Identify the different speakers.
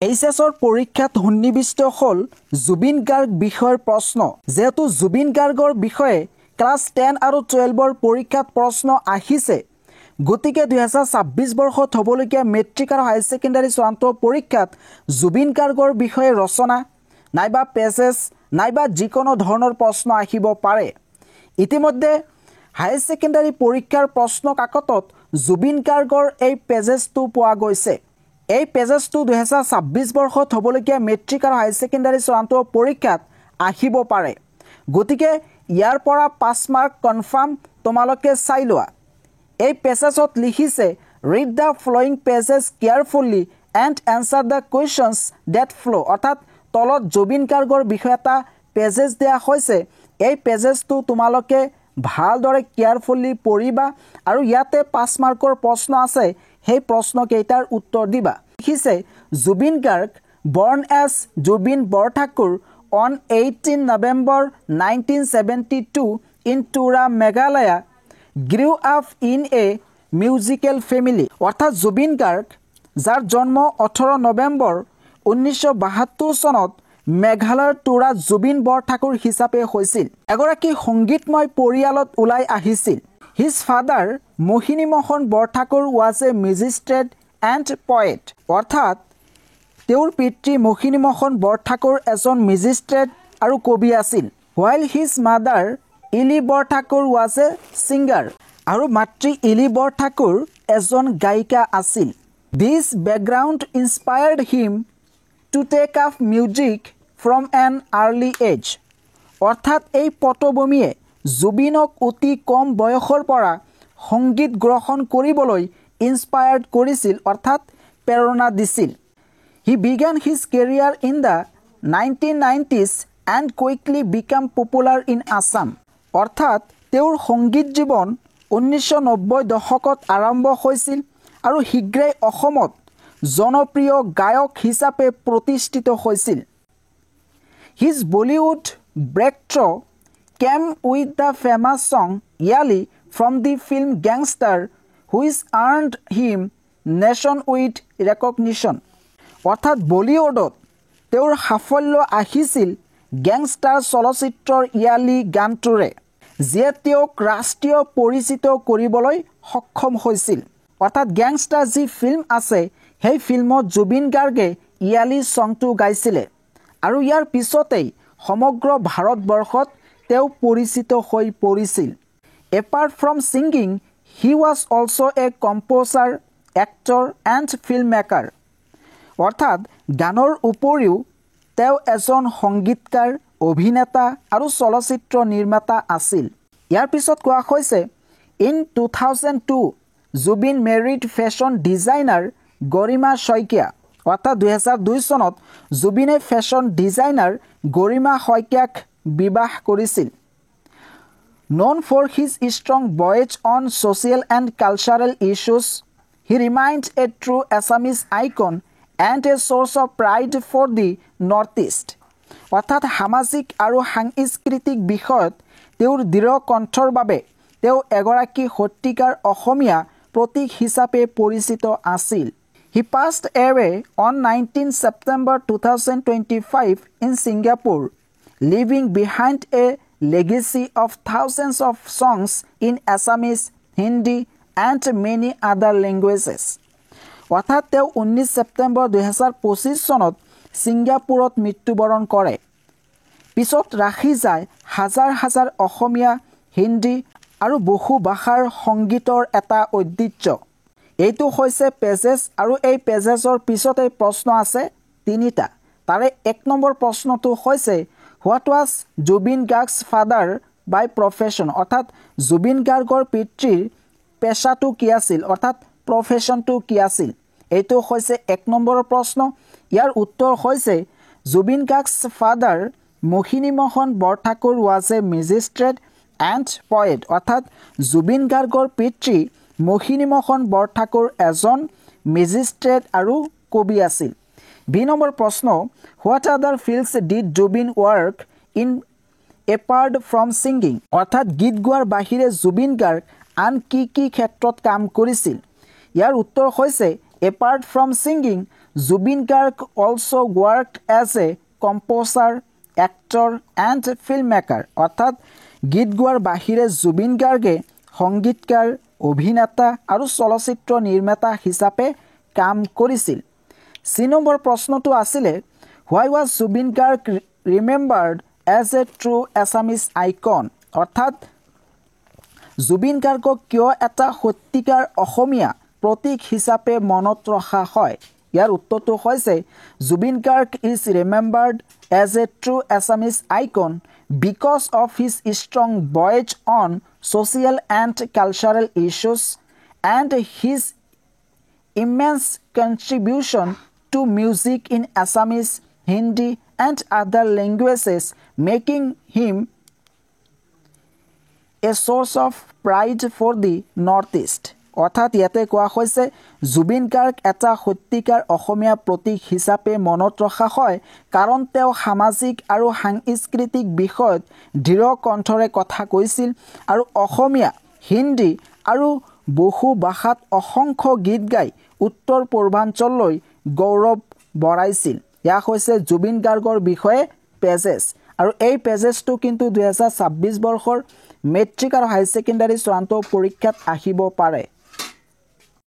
Speaker 1: এইচএছৰ পৰীক্ষাত সন্নিবিষ্ট হ'ল জুবিন গাৰ্গ বিষয়ৰ প্ৰশ্ন যেহেতু জুবিন গাৰ্গৰ বিষয়ে ক্লাছ 10 আৰু 12ৰ পৰীক্ষাত প্ৰশ্ন আহিছে গতিকে 2026 বৰ্ষত হ'বলগীয়া মেট্ৰিক আৰু হাই সেকেন্ডাৰী চূড়ান্ত পৰীক্ষাত জুবিন গাৰ্গৰ বিষয়ে ৰচনা নাইবা পেজেছ নাইবা যিকোনো ধৰণৰ প্ৰশ্ন আহিব পাৰে ইতিমধ্যে হাই সেকেন্ডাৰী পৰীক্ষাৰ প্ৰশ্ন কাকতত জুবিন গাৰ্গৰ এই পেজেছটো পোৱা গৈছে এই পেজেছটো 2026 বৰ্ষত হ'বলগীয়া মেট্ৰিক আৰু হাই সেকেন্ডাৰী চূড়ান্ত পৰীক্ষাত আহিব পাৰে গতিকে ইয়াৰ পৰা 5 মাৰ্ক কনফাৰ্ম তোমালোকে চাই লোৱা এই পেজেছত লিখিছে read the following pages carefully and answer the questions that follow অৰ্থাৎ তলত জুবিন গাৰ্গৰ বিষয়ে এটা পেজেছ দিয়া হৈছে এই পেজেছটো তোমালোকে ভালদৰে কেয়াৰফুলি পঢ়িবা আৰু ইয়াতে 5 মাৰ্কৰ প্ৰশ্ন আছে সেই প্ৰশ্নকেইটাৰ উত্তৰ দিবা লিখিছে Zubeen Garg born as Jubin Borthakur on 18 November 1972 in Tura, Meghalaya grew up in a musical family অৰ্থাৎ জুবিন গাৰ্গ যাৰ জন্ম 18 নৱেম্বৰ 1972 চনত মেঘালয়ৰ তুৰাত জুবিন বৰঠাকুৰ হিচাপে হৈছিল এগৰাকী সংগীতময় পৰিয়ালত ওলাই আহিছিল His father Mohini Mohan Borthakur was a magistrate and poet অৰ্থাৎ তেওঁৰ পিতৃ Mohini Mohan Borthakur এজন ম্যাজিষ্ট্ৰেট আৰু কবি আছিল while his mother Ili Borthakur was a singer আৰু মাতৃ ইলি বৰঠাকুৰ এজন গায়িকা আছিল This background inspired him to take up music from an early age অৰ্থাৎ এই পটভূমিয়ে জুবিনক অতি কম বয়সৰ পৰা সংগীত গ্ৰহণ কৰিবলৈ ইনস্পায়াৰ্ড কৰিছিল অৰ্থাৎ প্ৰেৰণা দিছিল He began his career in the 1990s and quickly became popular in Assam অৰ্থাৎ তেওঁৰ সংগীত জীৱন 1990 দশকত আৰম্ভ হৈছিল আৰু শীঘ্ৰেই অসমত জনপ্ৰিয় গায়ক হিচাপে প্ৰতিষ্ঠিত হৈছিল His Bollywood breakthrough came with the famous song Yali from the film Gangster which earned him nationwide recognition অৰ্থাৎ বলিউডত তেওঁৰ সাফল্য আহিছিল গ্যাংষ্টাৰ চলচ্চিত্ৰৰ ইয়ালি গানটোৰে যিয়ে তেওঁক ৰাষ্ট্ৰীয় পৰিচিত কৰিবলৈ সক্ষম হৈছিল অৰ্থাৎ গ্যাংষ্টাৰ যি ফিল্ম আছে সেই ফিল্মত জুবিন গাৰ্গে ইয়ালি সংটো গাইছিলে আৰু ইয়াৰ পিছতেই সমগ্ৰ ভাৰতবৰ্ষত তেওঁ পৰিচিত হৈ পৰিছিল Apart from singing, he was also a composer, actor and filmmaker. অৰ্থাৎ গানৰ উপৰিও তেওঁ এজন সংগীতকাৰ অভিনেতা আৰু চলচ্চিত্ৰ নিৰ্মাতা আছিল ইয়াৰ পিছত কোৱা হৈছে In 2002, Jubin married fashion designer গৰিমা শইকীয়া অৰ্থাৎ 2002 চনত জুবিনে ফেশ্বন ডিজাইনাৰ গৰিমা শইকীয়াক বিবাহ কৰিছিল Known for his strong voice on social and cultural issues, he remained a true Assamese icon and a source of pride for the Northeast. অৰ্থাৎ সামাজিক আৰু সাংস্কৃতিক বিষয়ত তেওঁৰ দৃঢ় কণ্ঠৰ বাবে তেওঁ এগৰাকী সত্যিকাৰ অসমীয়া প্ৰতীক হিচাপে পৰিচিত আছিল He passed away on 19 September 2025 in Singapore, leaving behind a legacy of thousands of songs in Assamese, Hindi, and many other languages. অৰ্থাৎ তেওঁ 19 ছেপ্টেম্বৰ 2025 চনত ছিংগাপুৰত মৃত্যুবৰণ কৰে পিছত ৰাখি যায় হাজাৰ হাজাৰ অসমীয়া হিন্দী আৰু বহু ভাষাৰ সংগীতৰ এটা ঐতিহ্য এইটো হৈছে পেজেছ আৰু এই পেজেছৰ পিছতে প্ৰশ্ন আছে তিনিটা তাৰে 1 নম্বৰ প্ৰশ্নটো হৈছে What was Jubin Garg's father by profession অৰ্থাৎ জুবিন গাৰ্গৰ পিতৃৰ পেশাটো কি আছিল অৰ্থাৎ প্ৰফেশনটো কি আছিল এইটো হৈছে 1 নম্বৰৰ প্ৰশ্ন ইয়াৰ উত্তৰ হৈছে Zubeen গাৰ্গ's father Mohini Mohan Borthakur was a magistrate and poet অৰ্থাৎ জুবিন গাৰ্গৰ পিতৃ Mohini Mohan Borthakur এজন ম্যাজিষ্ট্ৰেট আৰু কবি আছিল B number প্ৰশ্ন What other fields did Jubin work in apart from singing অৰ্থাৎ গীত গোৱাৰ বাহিৰে জুবিন গাৰ্গ আন কি ক্ষেত্ৰত কাম কৰিছিল ইয়াৰ উত্তৰ হৈছে apart from singing Zubin Garg also worked as a composer, actor and filmmaker. অৰ্থাৎ গীত গোৱাৰ বাহিৰে জুবিন গাৰ্গে সংগীতকাৰ, অভিনেতা আৰু চলচ্চিত্ৰ নিৰ্মাতা হিচাপে কাম কৰিছিল। 3 নম্বৰ প্ৰশ্নটো আছিলে Why was Zubin Garg remembered as a true Assamese icon? অৰ্থাৎ জুবিন গাৰ্গক কিয় এটা সত্যিকাৰ অসমীয়া প্ৰতীক হিচাপে মনত ৰখা হয়? ইয়াৰ উত্তৰটো হৈছে Zubin Garg is remembered as a true Assamese icon because of his strong voice on social and cultural issues and his immense contribution to music in Assamese, Hindi and other languages, making him a source of pride for the Northeast. অৰ্থাৎ ইয়াতে কোৱা হৈছে জুবিন গাৰ্গ এটা সত্যিকাৰ অসমীয়া প্ৰতীক হিচাপে মনত ৰখা হয় কাৰণ তেওঁ সামাজিক আৰু সাংস্কৃতিক বিষয়ত দৃঢ় কণ্ঠৰে কথা কৈছিল আৰু অসমীয়া, হিন্দী আৰু বহু ভাষাত অসংখ্য গীত গাই উত্তৰ পূৰ্বাঞ্চললৈ গৌৰৱ বঢ়াইছিল। ইয়াক হৈছে জুবিন গাৰ্গৰ বিষয়ে পেজেছ আৰু এই পেজেছটো কিন্তু 2026 বৰ্ষৰ মেট্ৰিক আৰু হাই ছেকেণ্ডাৰী চূড়ান্ত পৰীক্ষাত আহিব পাৰে।